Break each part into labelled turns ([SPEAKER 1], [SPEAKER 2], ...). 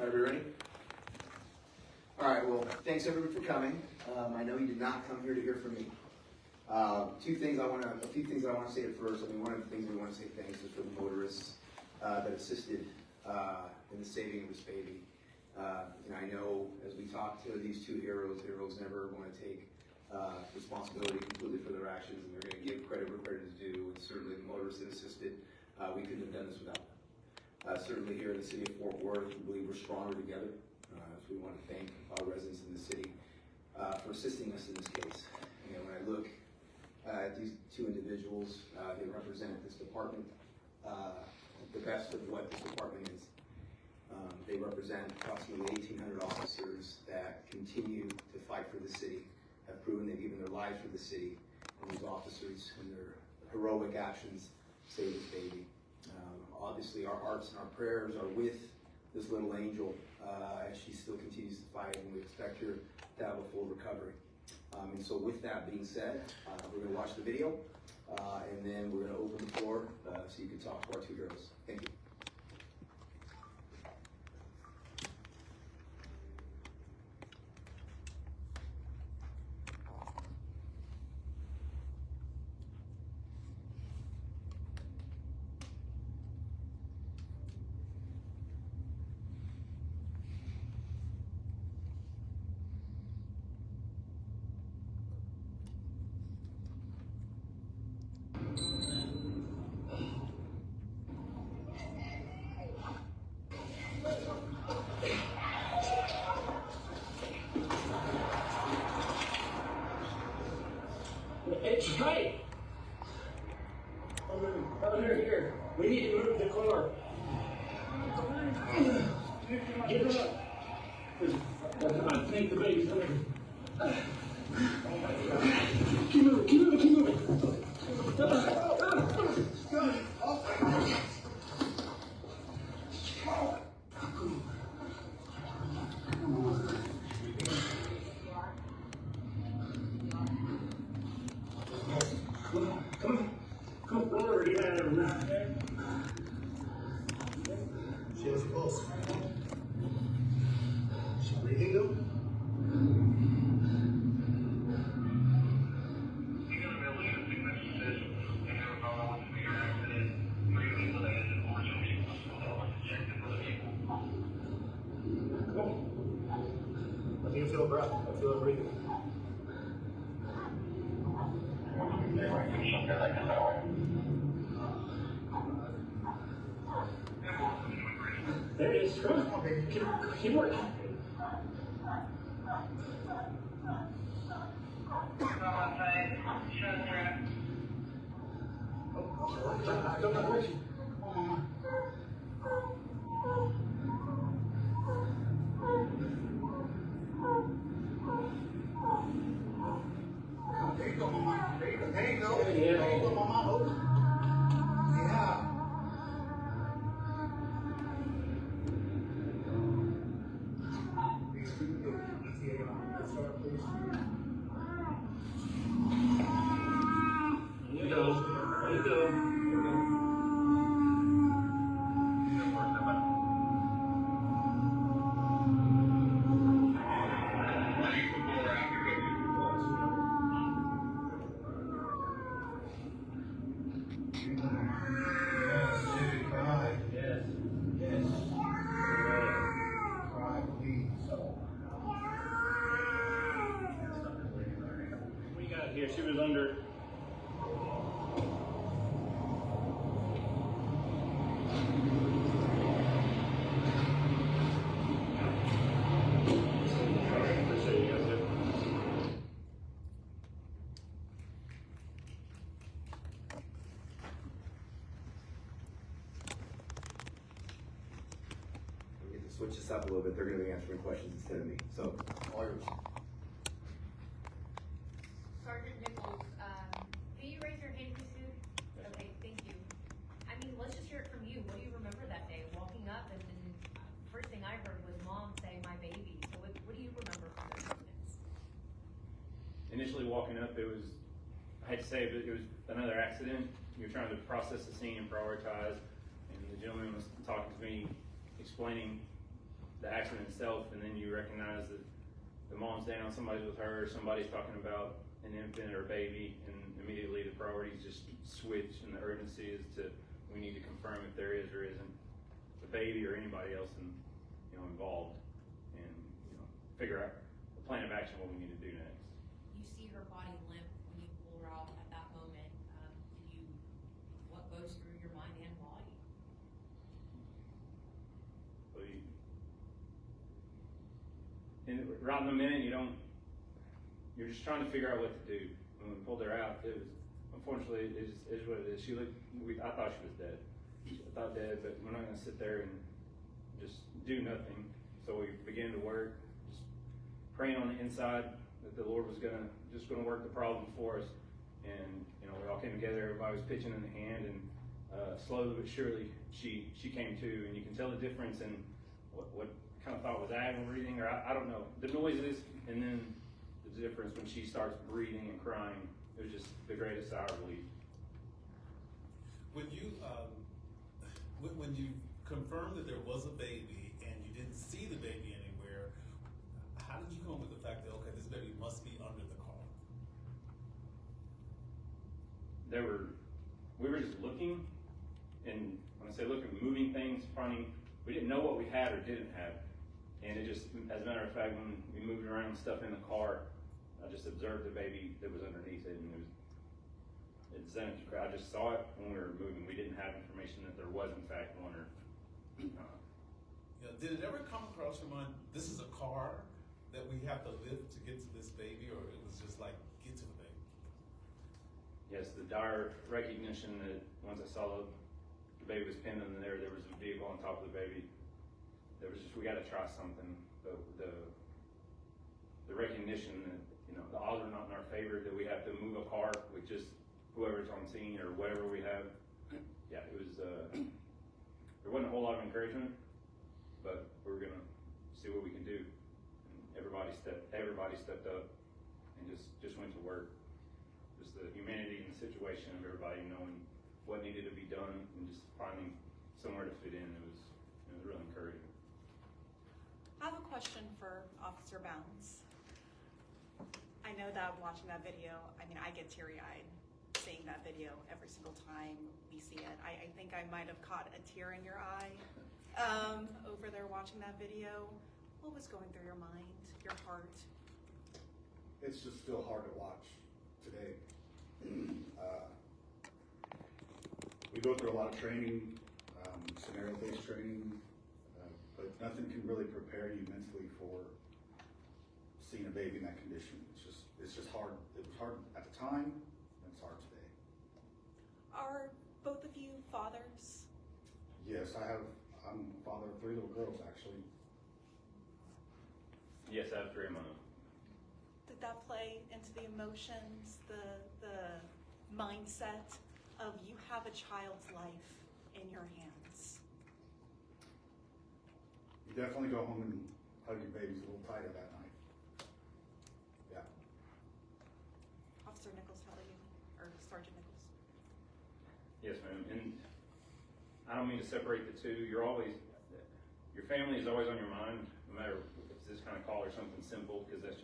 [SPEAKER 1] Everybody ready? All right, well, thanks everyone for coming. I know you did not come here to hear from me. A few things I want to say at first. I mean, one of the things we want to say thanks is for the motorists that assisted in the saving of this baby. And I know as we talk to these two heroes never want to take responsibility completely for their actions, and they're going to give credit where credit is due. And certainly the motorists that assisted, we couldn't have done this without them. Certainly here in the city of Fort Worth, we believe we're stronger together. So we want to thank our residents in the city for assisting us in this case. And when I look at these two individuals, they represent this department the best of what this department is. They represent approximately 1,800 officers that continue to fight for the city, have proven they've given their lives for the city, and these officers and their heroic actions save this baby. Obviously, our hearts and our prayers are with this little angel as she still continues to fight, and we expect her to have a full recovery. And so with that being said, we're going to watch the video, and then we're going to open the floor so you can talk to our two heroes. Thank you.
[SPEAKER 2] It's right. Here. We need to move the car. Get it up. I think the baby's under. Keep moving. Come forward, get out of there.
[SPEAKER 3] She has a pulse. Is she breathing though? I think I feel a breath. I feel her breathing.
[SPEAKER 2] There it is. Come on, baby. Keep working. I don't know what you.
[SPEAKER 3] There you go, Mama. There you go. There you go.
[SPEAKER 2] Yeah.
[SPEAKER 3] There you go, Mama. Oh. Yeah.
[SPEAKER 2] There you go. There you go. We got here. She was under.
[SPEAKER 1] Switch this up a little bit. They're going to be answering questions instead of me. So, all yours.
[SPEAKER 4] Sergeant Nichols, can you raise your hand, please? Okay, thank you. I mean, let's just hear it from you. What do you remember that day? Walking up, and then first thing I heard was Mom saying, "My baby." So what do you remember from those moments?
[SPEAKER 5] Initially walking up, it was, I hate to say it, but it was another accident. You're trying to process the scene and prioritize. And the gentleman was talking to me, explaining the accident itself, and then you recognize that the mom's down, somebody's with her, somebody's talking about an infant or a baby, and immediately the priorities just switch, and the urgency is to, we need to confirm if there is or isn't the baby or anybody else involved, and figure out a plan of action, what we need to do next.
[SPEAKER 4] You see her body limp when you pull her out at that moment. What goes through your mind and body?
[SPEAKER 5] So right in the minute, you're just trying to figure out what to do. When we pulled her out, it was, unfortunately, it is what it is. I thought she was dead. I thought dead, but we're not gonna sit there and just do nothing. So we began to work, just praying on the inside that the Lord was gonna work the problem for us. And we all came together. Everybody was pitching in the hand, and slowly but surely she came to. And you can tell the difference in what kind of thought was agonal breathing, or I don't know, the noises, and then the difference when she starts breathing and crying. It was just the greatest sigh of relief.
[SPEAKER 6] When you confirmed that there was a baby and you didn't see the baby anywhere, how did you come up with the fact that, okay, this baby must be under the car?
[SPEAKER 5] We were just looking, and when I say looking, moving things, finding, we didn't know what we had or didn't have. And it just, as a matter of fact, when we moved around stuff in the car, I just observed the baby that was underneath it, and I just saw it when we were moving. We didn't have information that there was in fact one.
[SPEAKER 6] Did it ever come across your mind, this is a car that we have to lift to get to this baby, or it was just like, get to the baby?
[SPEAKER 5] Yes, the dire recognition that once I saw the baby was pinned in there was a vehicle on top of the baby. There was just, we got to try something. The recognition that the odds are not in our favor, that we have to move a car with just whoever's on scene or whatever we have. Yeah, it was. There wasn't a whole lot of encouragement, but we were gonna see what we can do. And everybody stepped up and just went to work. Just the humanity in the situation of everybody knowing what needed to be done and just finding somewhere to fit in. It was really encouraging.
[SPEAKER 7] I have a question for Officer Bounds. I know that watching that video, I get teary-eyed seeing that video every single time we see it. I think I might have caught a tear in your eye over there watching that video. What was going through your mind, your heart?
[SPEAKER 3] It's just still hard to watch today. We go through a lot of training, scenario-based training, but nothing can really prepare you mentally for seeing a baby in that condition. It's just hard. It was hard at the time, and it's hard today.
[SPEAKER 7] Are both of you fathers?
[SPEAKER 3] Yes, I'm a father of 3 little girls, actually.
[SPEAKER 5] Yes, I have 3 of my own.
[SPEAKER 7] Did that play into the emotions, the mindset of you have a child's life in your hands?
[SPEAKER 3] You definitely go home and hug your babies a little tighter that night. Yeah.
[SPEAKER 7] Officer Nichols, how about you? Or Sergeant Nichols?
[SPEAKER 5] Yes, ma'am. And I don't mean to separate the two. Your family is always on your mind, no matter if it's this kind of call or something simple, because that's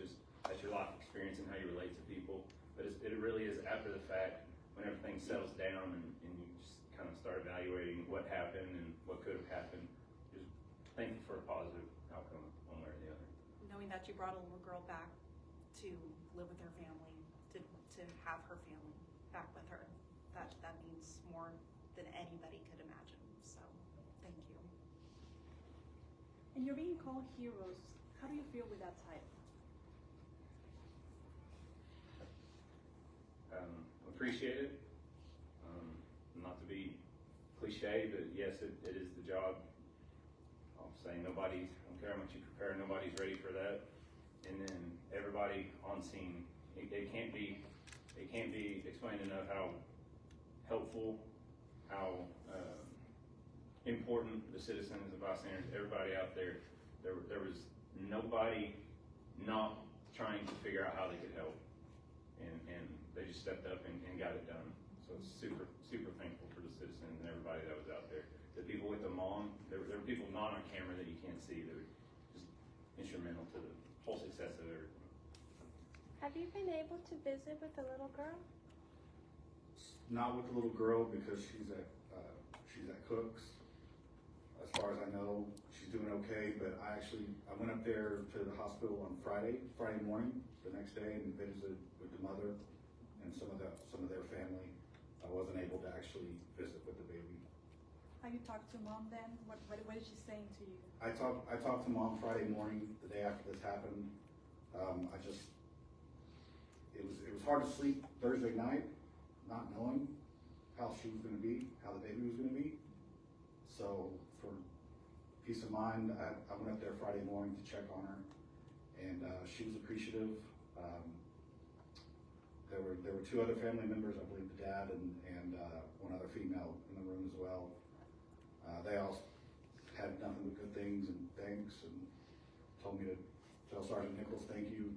[SPEAKER 5] your life experience and how you relate to people. But it really is after the fact, when everything settles down and you just kind of start evaluating what happened and what could have happened. Just thankful for a positive outcome one way or the other.
[SPEAKER 7] Knowing that you brought a little girl back to live with her family, to have her family back with her, that means more than anybody could imagine. So, thank you.
[SPEAKER 8] And you're being called heroes. How do you feel with that title?
[SPEAKER 5] Appreciate it. Not to be cliche, but yes, it is the job. I'll say I don't care how much you prepare, nobody's ready for that. And then everybody on scene, it can't be explained enough how helpful, how important the citizens, the bystanders, everybody out there. There was nobody not trying to figure out how they could help, and they just stepped up and got it done. So super thankful for the citizens and everybody that was out there. The people with the mom, there were people not on camera that you can't see. instrumental to the whole success of everything.
[SPEAKER 9] Have you been able to visit with the little girl?
[SPEAKER 3] Not with the little girl because she's at Cook's. As far as I know, she's doing okay, but I went up there to the hospital on Friday morning, the next day, and visited with the mother and some of their family. I wasn't able to actually visit with the baby.
[SPEAKER 8] Have you talked to mom then? What is she saying to you?
[SPEAKER 3] I talked to mom Friday morning, the day after this happened. It was hard to sleep Thursday night, not knowing how she was going to be, how the baby was going to be. So for peace of mind, I went up there Friday morning to check on her, and she was appreciative. There were two other family members, I believe the dad and one other female in the room as well. They all had nothing but good things and thanks, and told me to tell Sergeant Nichols thank you.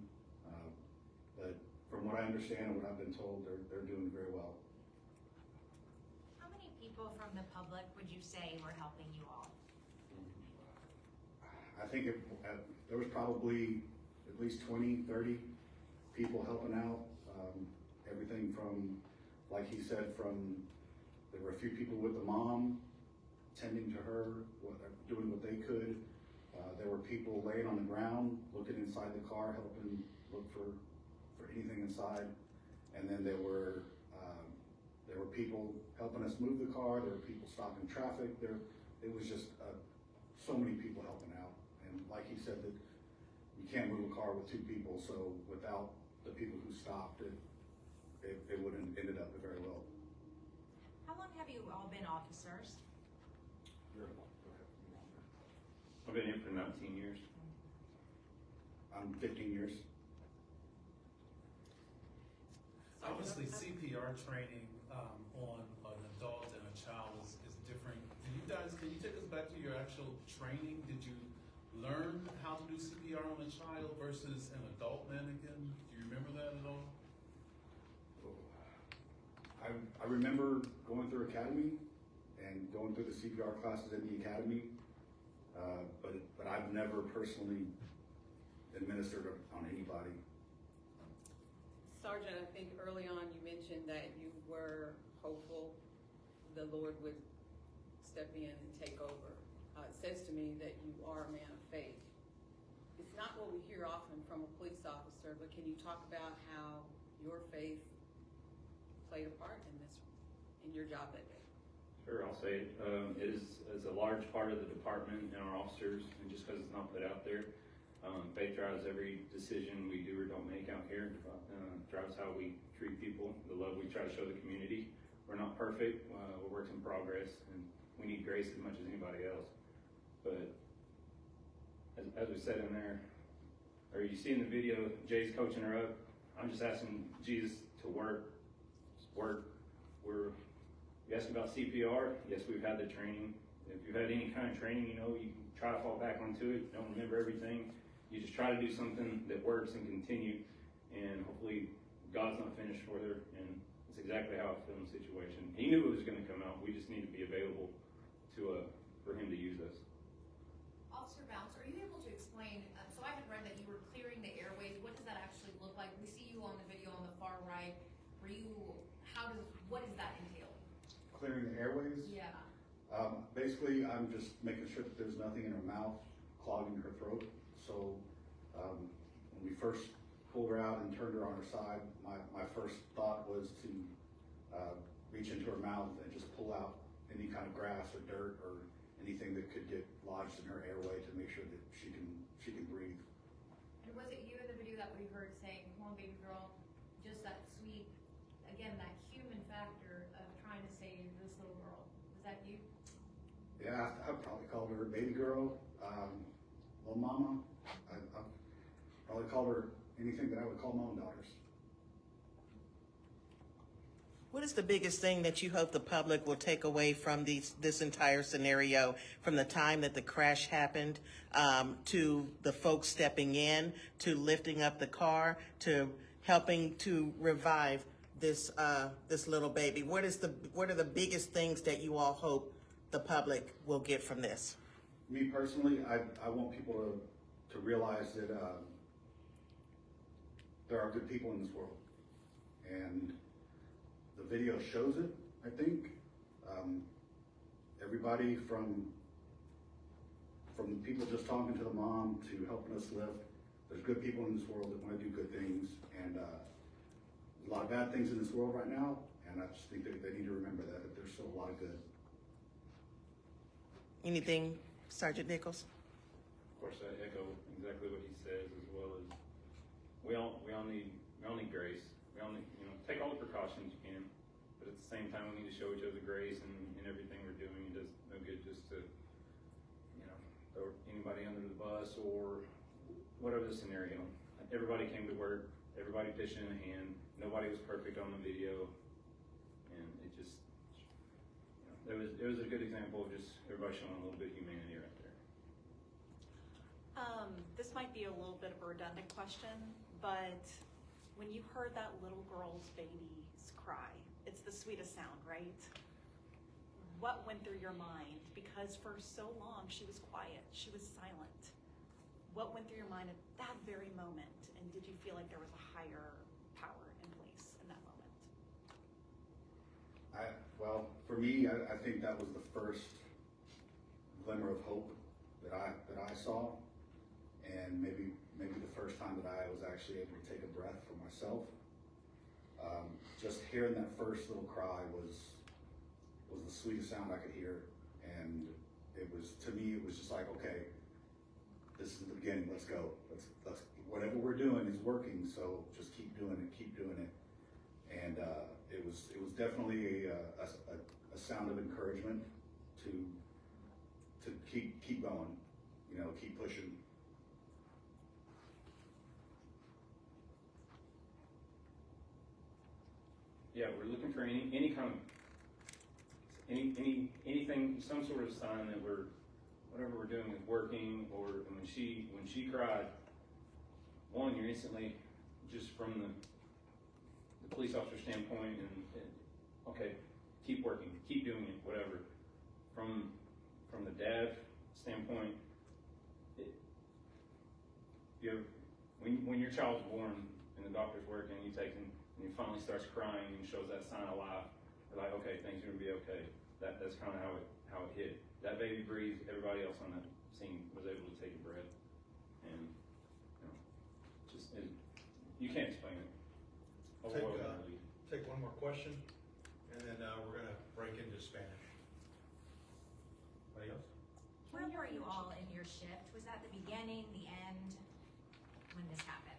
[SPEAKER 3] But from what I understand and what I've been told, they're doing very well.
[SPEAKER 4] How many people from the public would you say were helping you all?
[SPEAKER 3] I think there was probably at least 20, 30 people helping out. Everything from, like he said, there were a few people with the mom, tending to her, doing what they could. There were people laying on the ground, looking inside the car, helping look for anything inside. And then there were people helping us move the car. There were people stopping traffic. It was just so many people helping out. And like he said, that you can't move a car with two people. So without the people who stopped, it wouldn't ended up very well.
[SPEAKER 4] How long have you all been officers?
[SPEAKER 5] I've been here for 19 years.
[SPEAKER 3] I'm 15 years.
[SPEAKER 6] Obviously, CPR training on an adult and a child is different. Can you take us back to your actual training? Did you learn how to do CPR on a child versus an adult mannequin? Do you remember that at all?
[SPEAKER 3] I remember going through academy and going through the CPR classes in the academy, but I've never personally administered on anybody.
[SPEAKER 10] Sergeant, I think early on you mentioned that you were hopeful the Lord would step in and take over. It says to me that you are a man of faith. It's not what we hear often from a police officer, but can you talk about how your faith played a part in your job that day?
[SPEAKER 5] Sure, I'll say it. It is a large part of the department and our officers, and just because it's not put out there, faith drives every decision we do or don't make out here. Drives how we treat people, the love we try to show the community. We're not perfect, we're works in progress, and we need grace as much as anybody else. But as we said in there, or you see in the video, Jay's coaching her up. I'm just asking Jesus to work. You asked about CPR. Yes, we've had the training. If you've had any kind of training, you can try to fall back onto it. Don't remember everything. You just try to do something that works and continue. And hopefully God's not finished with her. And that's exactly how I feel in the situation. He knew it was going to come out. We just need to be available for him to use us.
[SPEAKER 4] Officer Bounce, are you able to explain, so I had read that you were clearing the airways. What does that actually look like? We see you on the video on the far right. What does that entail?
[SPEAKER 3] Clearing the airways?
[SPEAKER 4] Yeah.
[SPEAKER 3] Basically, I'm just making sure that there's nothing in her mouth clogging her throat. So when we first pulled her out and turned her on her side, my first thought was to reach into her mouth and just pull out any kind of grass or dirt or anything that could get lodged in her airway to make sure that she can breathe.
[SPEAKER 4] And was it you in the video that we heard saying, "Come on, baby girl," just that sweet, again, that human factor of trying to save this little girl? Was that you?
[SPEAKER 3] Yeah, I probably called her baby girl, little mama. I probably called her anything that I would call my own daughters.
[SPEAKER 11] What is the biggest thing that you hope the public will take away from this entire scenario, from the time that the crash happened, to the folks stepping in, to lifting up the car, to helping to revive this little baby? What are the biggest things that you all hope the public will get from this?
[SPEAKER 3] Me personally, I want people to realize that there are good people in this world, and the video shows it. I think everybody from the people just talking to the mom to helping us live. There's good people in this world that want to do good things, and a lot of bad things in this world right now. And I just think that they need to remember that there's still a lot of good.
[SPEAKER 11] Anything, Sergeant Nichols?
[SPEAKER 5] Of course, I echo exactly what he says, as well as we all need grace. We all need, take all the precautions you can, but at the same time, we need to show each other grace in everything we're doing. It does no good just to, throw anybody under the bus or whatever the scenario. Everybody came to work. Everybody pitched in a hand. Nobody was perfect on the video, and it just, it was a good example of just everybody showing a little bit of humanity right there.
[SPEAKER 7] This might be a little bit of a redundant question, but when you heard that little girl's baby's cry, it's the sweetest sound, right? What went through your mind? Because for so long she was quiet, she was silent. What went through your mind at that very moment? And did you feel like there was a higher power in place in that moment?
[SPEAKER 3] Well, for me, I think that was the first glimmer of hope that I saw, and maybe the first time that I was actually able to take a breath for myself. Just hearing that first little cry was the sweetest sound I could hear, and it was, to me, it was just like, okay, this is the beginning. Let's go. Let's whatever we're doing is working. So just keep doing it. And it was definitely a sound of encouragement to keep going, keep pushing.
[SPEAKER 5] Yeah, we're looking for any kind of anything, some sort of sign that whatever we're doing is working. Or when she cried, one, you're instantly, just from the police officer standpoint, and okay, keep working, keep doing it, whatever. From the dad standpoint, when your child's born and the doctor's working, you take him, and he finally starts crying and shows that sign of life. You're like, okay, things are gonna be okay. That's kind of how it hit. That baby breathed. Everybody else on that scene was able to take a breath, and you can't explain it.
[SPEAKER 12] Take one more question, and then we're gonna break into Spanish. Anybody else?
[SPEAKER 13] Where were you all in your shift? Was that the beginning, the end, when this happened?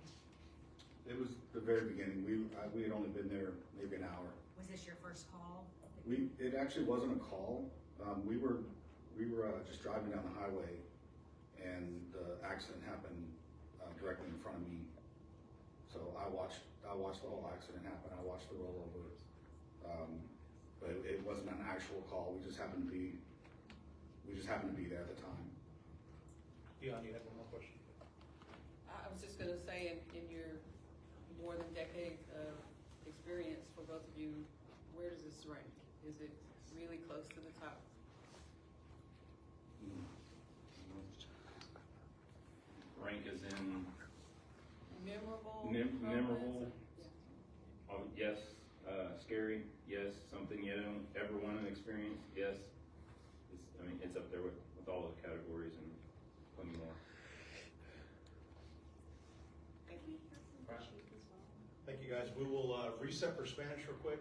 [SPEAKER 3] It was the very beginning. We had only been there maybe an hour.
[SPEAKER 13] Was this your first call?
[SPEAKER 3] It actually wasn't a call. We were just driving down the highway, and the accident happened directly in front of me. So I watched the whole accident happen. I watched the rollover, but it wasn't an actual call. We just happened to be there at the time.
[SPEAKER 12] Dion, you had one more question?
[SPEAKER 10] I was just gonna say, in your more than decade of experience for both of you, where does this rank? Is it really close to the top?
[SPEAKER 5] Rank as in
[SPEAKER 10] Memorable?
[SPEAKER 5] memorable.
[SPEAKER 10] Yeah.
[SPEAKER 5] Yes. Scary. Yes. Something you don't ever want to experience. Yes. It's up there with all the categories and plenty more.
[SPEAKER 12] Thank you, guys. We will reset for Spanish real quick,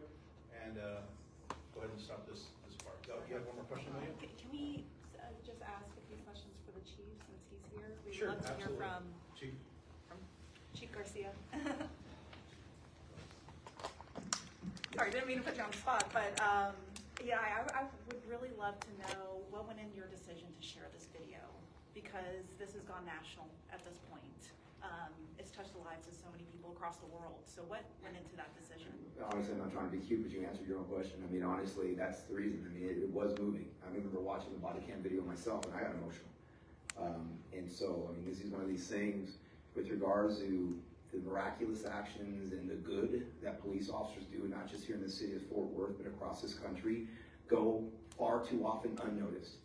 [SPEAKER 12] and go ahead and stop this part. Oh, you have one more question, Amelia?
[SPEAKER 7] Can we just ask a few questions for the chief since he's here? We'd
[SPEAKER 12] Sure,
[SPEAKER 7] love to hear
[SPEAKER 12] absolutely.
[SPEAKER 7] from Chief Garcia. Sorry, didn't mean to put you on the spot, but yeah, I would really love to know what went into your decision to share this video, because this has gone national at this point. It's touched the lives of so many people across the world. So what went into that decision?
[SPEAKER 1] Honestly, I'm not trying to be cute, but you answered your own question. Honestly, that's the reason. It was moving. I remember watching the body cam video myself, and I got emotional. And so, this is one of these things with regards to the miraculous actions and the good that police officers do, not just here in the city of Fort Worth, but across this country, go far too often unnoticed.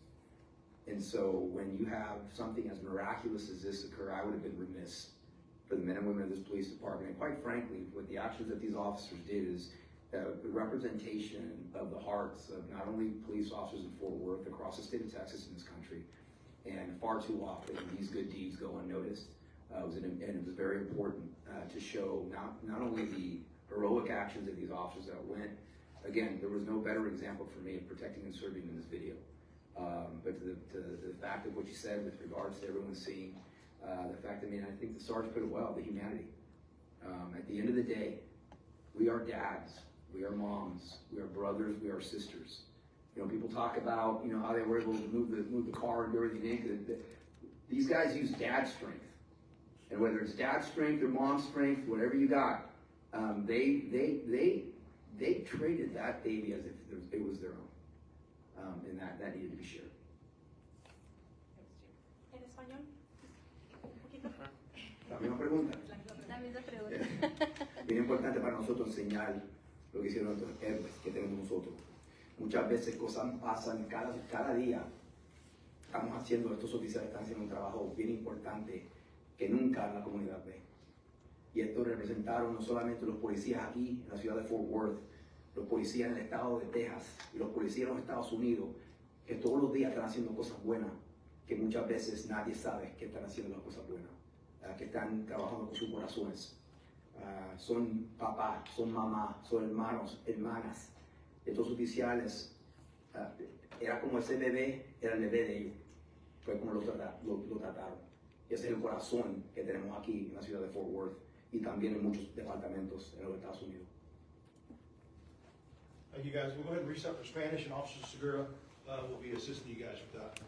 [SPEAKER 1] And so when you have something as miraculous as this occur, I would have been remiss for the men and women of this police department. And quite frankly, what the actions that these officers did is the representation of the hearts of not only police officers in Fort Worth, across the state of Texas in this country, and far too often these good deeds go unnoticed. And it was very important to show not only the heroic actions of these officers that went, again, there was no better example for me of protecting and serving than this video. But to the fact of what you said with regards to everyone seeing, the fact, I mean, I think the Sarge put it well, the humanity. At the end of the day, we are dads, we are moms, we are brothers, we are sisters. You know, people talk about, you know, how they were able to move the car and do everything. These guys use dad strength. And whether it's dad strength or mom strength, whatever you got, they traded that baby as if it was their own. And that needed to be shared.
[SPEAKER 8] ¿En español? Un poquito.
[SPEAKER 1] La misma pregunta.
[SPEAKER 9] La misma pregunta.
[SPEAKER 1] Bien importante para nosotros enseñar lo que hicieron nuestros héroes que tenemos nosotros. Muchas veces cosas pasan cada día. Estamos haciendo, estos oficiales están haciendo un trabajo bien importante que nunca la comunidad ve. Y esto representaron no solamente los policías aquí en la ciudad de Fort Worth, los policías en el estado de Texas y los policías en los Estados Unidos, que todos los días están haciendo cosas buenas, que muchas veces nadie sabe que están haciendo las cosas buenas, que están trabajando con sus corazones. Son papás, son mamás, son hermanos, hermanas. Estos oficiales, era como ese bebé, era el bebé de ellos. Fue como lo trataron. Ese es el corazón que tenemos aquí en la ciudad de Fort Worth y también en muchos departamentos en los Estados Unidos.
[SPEAKER 12] Thank you guys. We'll go ahead and reset for Spanish, and Officer Segura will be assisting you guys with that.